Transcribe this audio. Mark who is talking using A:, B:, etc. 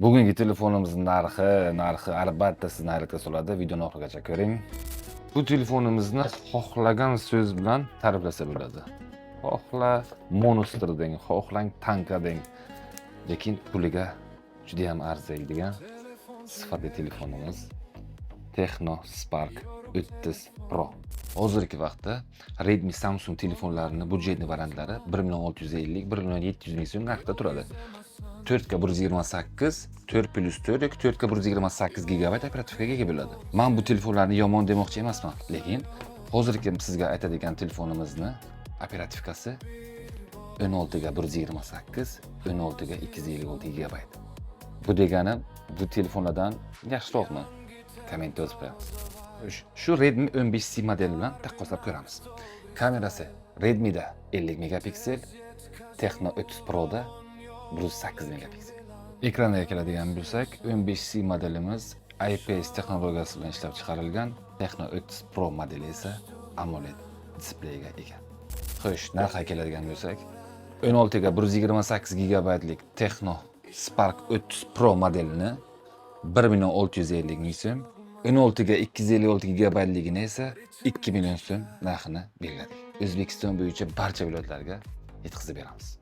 A: Bugungi telefonimizning narxi albatta sizni hayratga soladi. Videoni oxirigacha ko'ring. Bu telefonimizni xohlagan so'z bilan ta'riflasa bo'ladi. Xohla monster deng, xohlang tanka deng. Lekin puliga juda ham arziydigan sifatli telefonimiz Tecno Spark 30 Pro. Hozirgi vaqtda Redmi Samsung telefonlarining budjetli variantlari 1.650 1.700 ming so'm narxda turadi. 4K 128, 4+4 yoki 4K 128 GB operativkaga ega bo'ladi. Men bu telefonlarni yomon demoqchi emasman, lekin hozirgi sizga aytadigan telefonimizni operativkasi 16 ga 128, 16 ga 256 GB. Bu degani bu telefonlardan yaxshiroqmi? Komment yozib qo'yamiz. Shu Redmi 15C modeli bilan taqqoslab ko'ramiz. Kamerasi Redmi'da 50 megapiksel, Tecno 30 Pro'da 108 megapiksel. Ekraniga keladigan bo'lsak, 15C modelimiz IPS texnologiyasi bilan ishlab chiqarilgan, Tecno 30 Pro modeli esa AMOLED displeyga ega. Xo'sh, narxiga keladigan bo'lsak, 16 ga 128 GB lik Tecno Spark 30 Pro modelini 1.650 ming so'm, 16 ga 256 GB ligini esa 2 million so'm narxini belgiladik. O'zbekiston bo'yicha barcha viloyatlarga yetkazib beramiz.